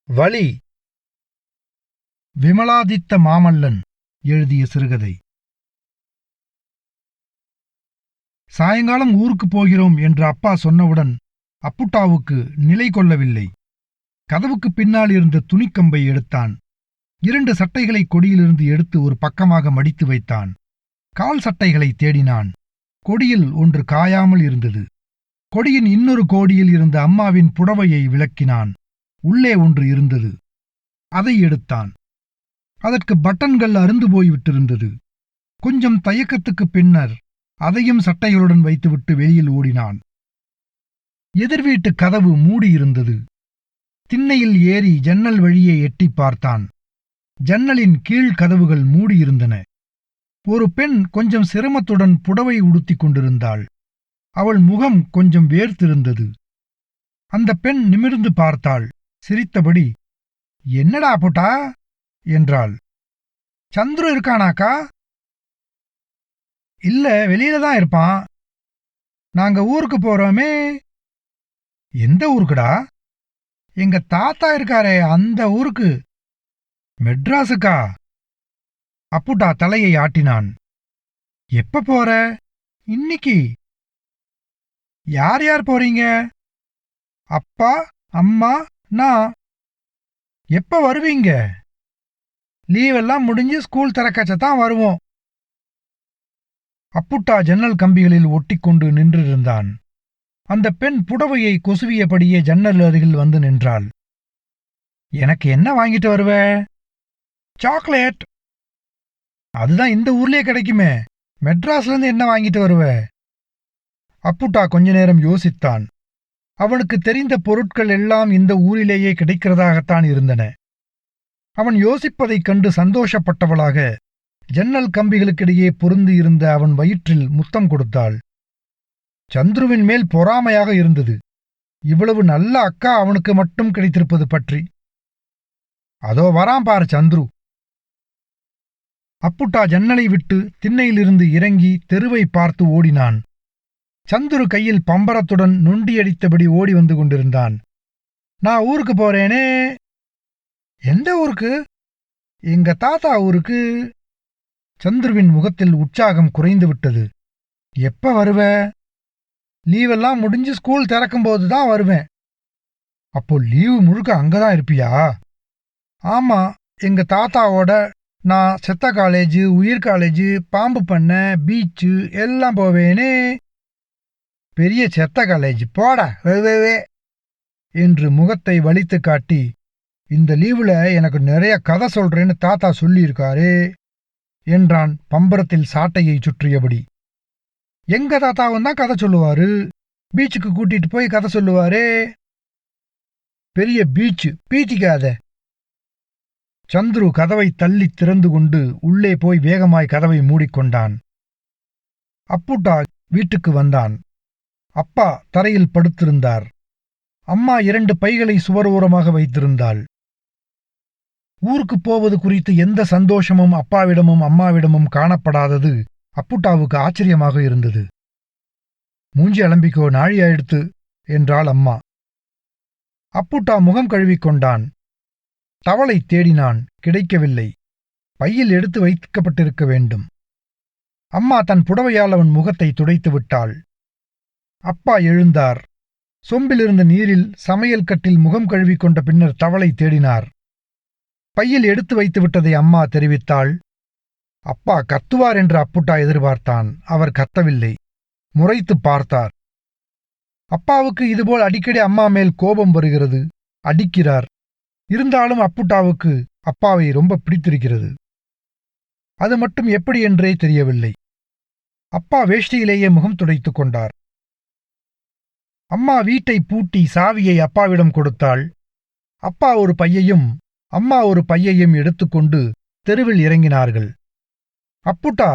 வலி. விமலாதித்த மாமல்லன் எழுதிய சிறுகதை. சாயங்காலம் ஊருக்கு போகிறோம் என்று அப்பா சொன்னவுடன் அப்புட்டாவுக்கு நிலை கொள்ளவில்லை. கதவுக்கு பின்னால் இருந்த துணிக்கம்பை எடுத்தான். 2 சட்டைகளை கொடியிலிருந்து எடுத்து ஒரு பக்கமாக மடித்து வைத்தான். கால் சட்டைகளை தேடினான். கொடியில் ஒன்று காயாமல் இருந்தது. கொடியின் இன்னொரு கோடியில் இருந்த அம்மாவின் புடவையை விளக்கினான். உள்ளே ஒன்று இருந்தது. அதை எடுத்தான். அதற்கு பட்டன்கள் அருந்து போய்விட்டிருந்தது. கொஞ்சம் தயக்கத்துக்குப் பின்னர் அதையும் சட்டைகளுடன் வைத்துவிட்டு வெளியில் ஓடினான். எதிர்வீட்டு கதவு மூடியிருந்தது. திண்ணையில் ஏறி ஜன்னல் வழியே எட்டிப் பார்த்தான். ஜன்னலின் கீழ் கதவுகள் மூடியிருந்தன. ஒரு பெண் கொஞ்சம் சிரமத்துடன் புடவை உடுத்திக் கொண்டிருந்தாள். அவள் முகம் கொஞ்சம் வேர்த்திருந்தது. அந்த பெண் நிமிர்ந்து பார்த்தாள். சிரித்தபடி, "என்னடா புட்டா?" என்றாள். "சந்துரு இருக்கானாக்கா?" "இல்ல, வெளியில தான் இருப்பான். நாங்க ஊருக்கு போறோமே." "எந்த ஊருக்குடா?" "எங்க தாத்தா இருக்காரே, அந்த ஊருக்கு." "மெட்ராஸுக்கா?" அப்புட்டா தலையை ஆட்டினான். "எப்ப போற?" "இன்னிக்கு." "யார் யார் போறீங்க?" "அப்பா, அம்மா, நான்." "எப்ப வருவீங்க?" "லீவெல்லாம் முடிஞ்சு ஸ்கூல் திறக்கச்சத்தான் வருவோம்." அப்புட்டா ஜன்னல் கம்பிகளில் ஒட்டிக்கொண்டு நின்றிருந்தான். அந்த பெண் புடவையை கொசுவியபடியே ஜன்னல் அருகில் வந்து நின்றாள். "எனக்கு என்ன வாங்கிட்டு வருவ?" "சாக்லேட்." "அதுதான் இந்த ஊர்லயே கிடைக்குமே. மெட்ராஸ்லேருந்து என்ன வாங்கிட்டு வருவ?" அப்புட்டா கொஞ்ச நேரம் யோசித்தான். அவனுக்கு தெரிந்த பொருட்கள் எல்லாம் இந்த ஊரிலேயே கிடைக்கிறதாகத்தான் இருந்தன. அவன் யோசிப்பதைக் கண்டு சந்தோஷப்பட்டவளாக ஜன்னல் கம்பிகளுக்கிடையே பொருந்தி இருந்த அவன் வயிற்றில் முத்தம் கொடுத்தாள். சந்துருவின் மேல் பொறாமையாக இருந்தது. இவ்வளவு நல்ல அக்கா அவனுக்கு மட்டும் கிடைத்திருப்பது பற்றி. "அதோ வரான் பார் சந்துரு." அப்புட்டா ஜன்னலை விட்டு திண்ணையிலிருந்து இறங்கி தெருவை பார்த்து ஓடினான். சந்துரு கையில் பம்பரத்துடன் நொண்டியடித்தபடி ஓடி வந்து கொண்டிருந்தான். "நான் ஊருக்கு போறேனே." "எந்த ஊருக்கு?" "எங்க தாத்தா ஊருக்கு." சந்துருவின் முகத்தில் உற்சாகம் குறைந்துவிட்டது. "எப்ப வருவ?" "லீவெல்லாம் முடிஞ்சு ஸ்கூல் திறக்கும்போது தான் வருவேன்." "அப்போ லீவு முழுக்க அங்கதான் இருப்பியா?" "ஆமா, எங்க தாத்தாவோட நான் செத்த காலேஜு, உயிர் காலேஜு, பாம்பு பண்ணை, பீச்சு எல்லாம் போவேனே." "பெரிய செத்த காலேஜ் போடா வெவ்வே" என்று முகத்தை வலித்து காட்டி, "இந்த லீவுல எனக்கு நிறைய கதை சொல்றேன்னு தாத்தா சொல்லியிருக்காரே" என்றான் பம்பரத்தில் சாட்டையை சுற்றியபடி. "எங்க தாத்தாவும் தான் கதை சொல்லுவாரு. பீச்சுக்கு கூட்டிட்டு போய் கதை சொல்லுவாரே." "பெரிய பீச்சு, பீச்சிக்காத." சந்துரு கதவை தள்ளி திறந்து கொண்டு உள்ளே போய் வேகமாய் கதவை மூடிக்கொண்டான். அப்புட்டா வீட்டுக்கு வந்தான். அப்பா தரையில் படுத்திருந்தார். அம்மா 2 பைகளை சுவர் ஓரமாக வைத்திருந்தாள். ஊருக்குப் போவது குறித்து எந்த சந்தோஷமும் அப்பாவிடமும் அம்மாவிடமும் காணப்படாதது அப்புட்டாவுக்கு ஆச்சரியமாக இருந்தது. "மூஞ்சி அலம்பிக்கோ, நாழி ஆயிடுத்து" என்றாள் அம்மா. அப்புட்டா முகம் கழுவிக்கொண்டான். டவலை தேடினான். கிடைக்கவில்லை. பையில் எடுத்து வைக்கப்பட்டிருக்க வேண்டும். அம்மா தன் புடவையால் அவன் முகத்தை துடைத்து விட்டாள். அப்பா எழுந்தார். சொம்பிலிருந்த நீரில் சமையல் கட்டில் முகம் கழுவிக்கொண்ட பின்னர் டவலை தேடினார். பையில் எடுத்து வைத்து விட்டதை அம்மா தெரிவித்தாள். அப்பா கத்துவார் என்று அப்புட்டா எதிர்பார்த்தான். அவர் கத்தவில்லை. முறைத்து பார்த்தார். அப்பாவுக்கு இதுபோல் அடிக்கடி அம்மா மேல் கோபம் வருகிறது. அடிக்கிறார். இருந்தாலும் அப்புட்டாவுக்கு அப்பாவை ரொம்ப பிடித்திருக்கிறது. அது மட்டும் எப்படி என்றே தெரியவில்லை. அப்பா வேஷ்டியிலேயே முகம் துடைத்துக் கொண்டார். அம்மா வீட்டை பூட்டி சாவியை அப்பாவிடம் கொடுத்தாள். அப்பா ஒரு பையையும் அம்மா ஒரு பையையும் எடுத்துக்கொண்டு தெருவில் இறங்கினார்கள். அப்புட்டா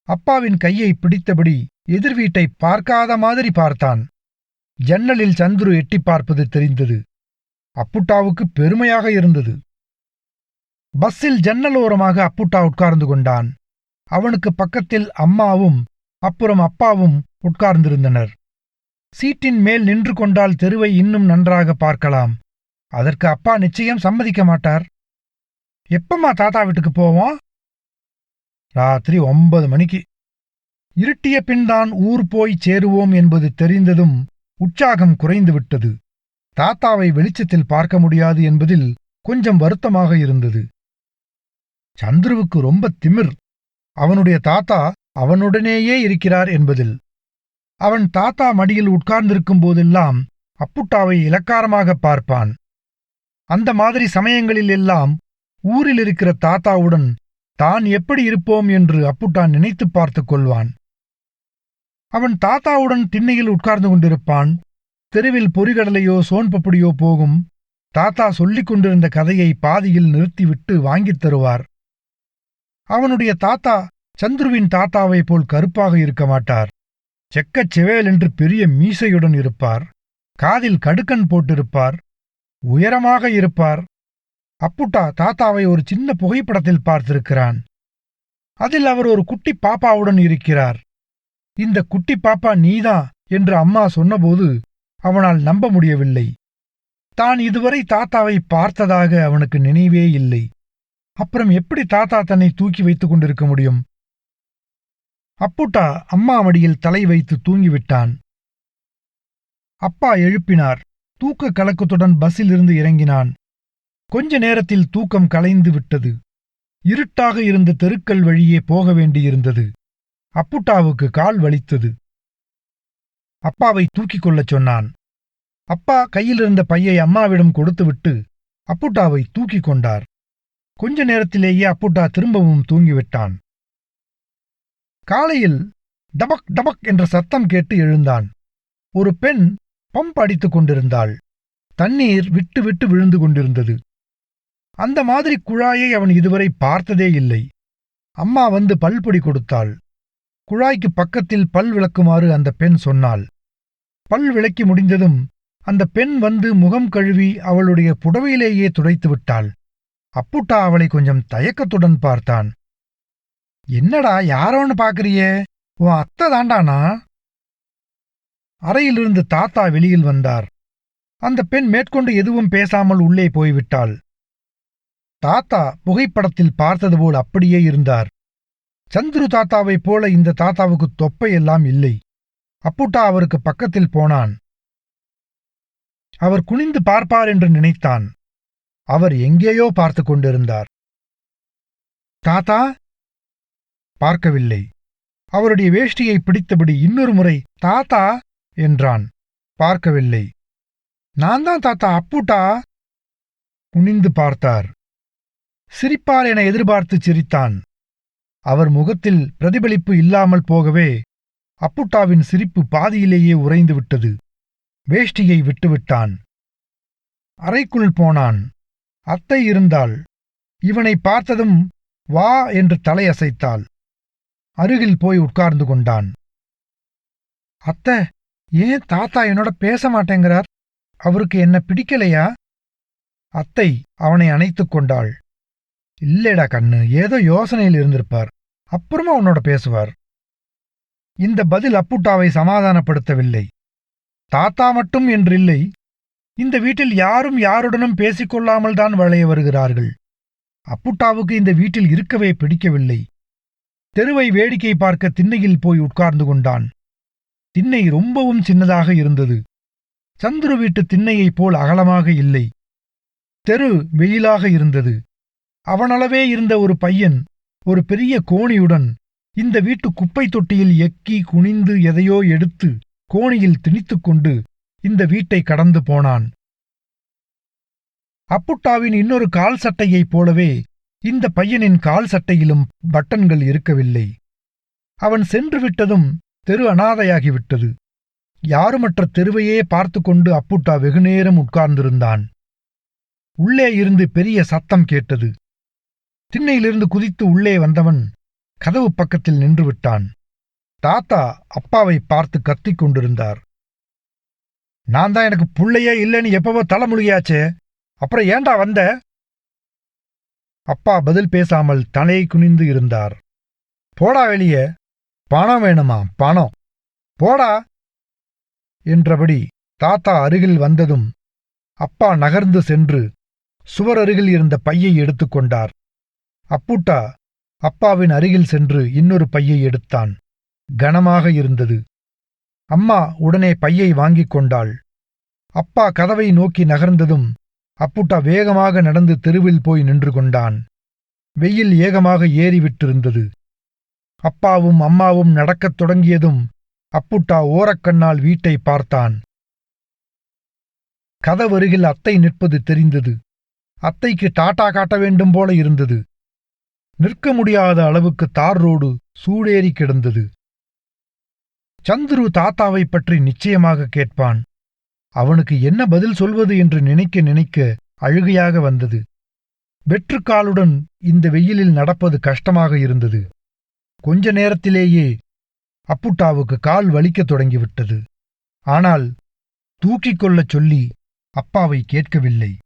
அப்பாவின் கையை பிடித்தபடி எதிர் வீட்டை பார்க்காத மாதிரி பார்த்தான். ஜன்னலில் சந்துரு எட்டிப் பார்ப்பது தெரிந்தது. அப்புட்டாவுக்கு பெருமையாக இருந்தது. பஸ்ஸில் ஜன்னலோரமாக அப்புட்டா உட்கார்ந்து கொண்டான். அவனுக்கு பக்கத்தில் அம்மாவும் அப்புறம் அப்பாவும் உட்கார்ந்திருந்தனர். சீட்டின் மேல் நின்று கொண்டால் தெருவை இன்னும் நன்றாக பார்க்கலாம். அதற்கு அப்பா நிச்சயம் சம்மதிக்க மாட்டார். எப்பம்மா தாத்தா வீட்டுக்கு போவோம்? ராத்திரி 9 மணிக்கு. இருட்டிய பின்தான் ஊர் போய் சேருவோம் என்பது தெரிந்ததும் உற்சாகம் குறைந்துவிட்டது. தாத்தாவை வெளிச்சத்தில் பார்க்க முடியாது என்பதில் கொஞ்சம் வருத்தமாக இருந்தது. சந்துருவுக்கு ரொம்ப திமிர். அவனுடைய தாத்தா அவனுடனேயே இருக்கிறார் என்பதில். அவன் தாத்தா மடியில் உட்கார்ந்திருக்கும் போதெல்லாம் அப்புட்டாவை இலக்காரமாக பார்ப்பான். அந்த மாதிரி சமயங்களில் எல்லாம் ஊரில் இருக்கிற தாத்தாவுடன் தான் எப்படி இருப்போம் என்று அப்புட்டா நினைத்து பார்த்துக் கொள்வான். அவன் தாத்தாவுடன் திண்ணையில் உட்கார்ந்து கொண்டிருப்பான். தெருவில் பொறிகடலையோ சோன்பப்படியோ போகும். தாத்தா சொல்லிக் கொண்டிருந்த கதையை பாதியில் நிறுத்திவிட்டு வாங்கித் தருவார். அவனுடைய தாத்தா சந்துருவின் தாத்தாவைப் போல் கருப்பாக இருக்க மாட்டார். செக்கச் செவேல் என்று பெரிய மீசையுடன் இருப்பார். காதில் கடுக்கன் போட்டிருப்பார். உயரமாக இருப்பார். அப்புட்டா தாத்தாவை ஒரு சின்ன புகைப்படத்தில் பார்த்திருக்கிறான். அதில் அவர் ஒரு குட்டி பாப்பாவுடன் இருக்கிறார். இந்த குட்டி பாப்பா நீதான் என்று அம்மா சொன்னபோது அவனால் நம்ப முடியவில்லை. தான் இதுவரை தாத்தாவை பார்த்ததாக அவனுக்கு நினைவே இல்லை. அப்புறம் எப்படி தாத்தா தன்னை தூக்கி வைத்துக் கொண்டிருக்க முடியும்? அப்புட்டா அம்மா மடியில் தலை வைத்து தூங்கிவிட்டான். அப்பா எழுப்பினார். தூக்க கலக்கத்துடன் பஸ்ஸிலிருந்து இறங்கினான். கொஞ்ச நேரத்தில் தூக்கம் கலைந்து விட்டது. இருட்டாக இருந்த தெருக்கள் வழியே போக வேண்டியிருந்தது. அப்புட்டாவுக்கு கால் வலித்தது. அப்பாவை தூக்கிக் கொள்ளச் சொன்னான். அப்பா கையிலிருந்த பையை அம்மாவிடம் கொடுத்துவிட்டு அப்புட்டாவை தூக்கிக் கொண்டார். கொஞ்ச நேரத்திலேயே அப்புட்டா திரும்பவும் தூங்கிவிட்டான். காலையில் டபக் டபக் என்ற சத்தம் கேட்டு எழுந்தான். ஒரு பெண் பம்ப் அடித்துக் கொண்டிருந்தாள். தண்ணீர் விட்டு விட்டு விழுந்து கொண்டிருந்தது. அந்த மாதிரி குழாயை அவன் இதுவரை பார்த்ததே இல்லை. அம்மா வந்து பல்பொடி கொடுத்தாள். குழாய்க்கு பக்கத்தில் பல் விளக்குமாறு அந்த பெண் சொன்னாள். பல் விளக்கி முடிந்ததும் அந்த பெண் வந்து முகம் கழுவி அவளுடைய புடவையிலேயே துடைத்து விட்டாள். அப்புட்டா அவளை கொஞ்சம் தயக்கத்துடன் பார்த்தான். என்னடா யாரோன்னு பாக்குறியே? உன் அத்தை தாண்டானா? அறையிலிருந்து தாத்தா வெளியில் வந்தார். அந்த பெண் மேற்கொண்டு எதுவும் பேசாமல் உள்ளே போய்விட்டாள். தாத்தா புகைப்படத்தில் பார்த்தது போல் அப்படியே இருந்தார். சந்துரு தாத்தாவைப் போல இந்த தாத்தாவுக்கு தொப்பையெல்லாம் இல்லை. அப்புட்டா அவருக்கு பக்கத்தில் போனான். அவர் குனிந்து பார்ப்பார் என்று நினைத்தான். அவர் எங்கேயோ பார்த்து கொண்டிருந்தார். தாத்தா பார்க்கவில்லை. அவருடைய வேஷ்டியை பிடித்தபடி இன்னொரு முறை தாத்தா என்றான். பார்க்கவில்லை. நான் தான் தாத்தா அப்புட்டா. குனிந்து பார்த்தார். சிரிப்பார் என எதிர்பார்த்து சிரித்தான். அவர் முகத்தில் பிரதிபலிப்பு இல்லாமல் போகவே அப்புட்டாவின் சிரிப்பு பாதியிலேயே உறைந்து விட்டது. வேஷ்டியை விட்டுவிட்டான். அறைக்குள் போனான். அத்தை இருந்தாள். இவனை பார்த்ததும் வா என்று தலையசைத்தாள். அருகில் போய் உட்கார்ந்து கொண்டான். அத்தை, ஏன் தாத்தா என்னோட பேச மாட்டேங்கிறார்? அவருக்கு என்ன பிடிக்கலையா? அத்தை அவனை அணைத்துக் கொண்டாள். இல்லேடா கண்ணு, ஏதோ யோசனையில் இருந்திருப்பார். அப்புறமா உன்னோட பேசுவார். இந்த பதில் அப்புட்டாவை சமாதானப்படுத்தவில்லை. தாத்தா மட்டும் என்றில்லை, இந்த வீட்டில் யாரும் யாருடனும் பேசிக்கொள்ளாமல் தான் வளைய வருகிறார்கள். அப்புட்டாவுக்கு இந்த வீட்டில் இருக்கவே பிடிக்கவில்லை. தெருவை வேடிக்கை பார்க்க திண்ணையில் போய் உட்கார்ந்து கொண்டான். திண்ணை ரொம்பவும் சின்னதாக இருந்தது. சந்துரு வீட்டு திண்ணையைப் போல் அகலமாக இல்லை. தெரு வெயிலாக இருந்தது. அவனளவே இருந்த ஒரு பையன் ஒரு பெரிய கோணியுடன் இந்த வீட்டு குப்பை தொட்டியில் எக்கி குனிந்து எதையோ எடுத்து கோணியில் திணித்துக்கொண்டு இந்த வீட்டை கடந்து போனான். அப்புட்டாவின் இன்னொரு கால் சட்டையைப் போலவே இந்த பையனின் கால் சட்டையிலும் பட்டன்கள் இருக்கவில்லை. அவன் சென்று விட்டதும் தெரு அனாதையாகிவிட்டது. யாருமற்ற தெருவையே பார்த்து கொண்டு அப்புட்டா வெகுநேரம் உட்கார்ந்திருந்தான். உள்ளே இருந்து பெரிய சத்தம் கேட்டது. திண்ணையிலிருந்து குதித்து உள்ளே வந்தவன் கதவு பக்கத்தில் நின்று விட்டான். தாத்தா அப்பாவை பார்த்து கத்திக் கொண்டிருந்தார். நான் தான் எனக்கு புள்ளையே இல்லைன்னு எப்பவோ தலைமுழுகியாச்சே, அப்புறம் ஏண்டா வந்த? அப்பா பதில் பேசாமல் தலையை குனிந்து இருந்தார். போடா வெளியே, பணம் வேணுமா? பணம் போடா என்றபடி தாத்தா அருகில் வந்ததும் அப்பா நகர்ந்து சென்று சுவர் அருகில் இருந்த பையை எடுத்துக்கொண்டார். அப்புட்டா அப்பாவின் அருகில் சென்று இன்னொரு பையை எடுத்தான். கனமாக இருந்தது. அம்மா உடனே பையை வாங்கிக் கொண்டாள். அப்பா கதவை நோக்கி நகர்ந்ததும் அப்புட்டா வேகமாக நடந்து தெருவில் போய் நின்று கொண்டான். வெயில் ஏகமாக ஏறிவிட்டிருந்தது. அப்பாவும் அம்மாவும் நடக்கத் தொடங்கியதும் அப்புட்டா ஓரக்கண்ணால் வீட்டை பார்த்தான். கதவருகில் அத்தை நிற்பது தெரிந்தது. அத்தைக்கு டாட்டா காட்ட வேண்டும் போல இருந்தது. நிற்க முடியாத அளவுக்கு தார் ரோடு சூடேறி கிடந்தது. சந்துரு தாத்தாவைப் பற்றி நிச்சயமாக கேட்பான். அவனுக்கு என்ன பதில் சொல்வது என்று நினைக்க நினைக்க அழுகையாக வந்தது. வெற்றுக்காலுடன் இந்த வெயிலில் நடப்பது கஷ்டமாக இருந்தது. கொஞ்ச நேரத்திலேயே அப்புட்டாவுக்கு கால் வலிக்கத் தொடங்கிவிட்டது. ஆனால் தூக்கிக் கொள்ளச் சொல்லி அப்பாவை கேட்கவில்லை.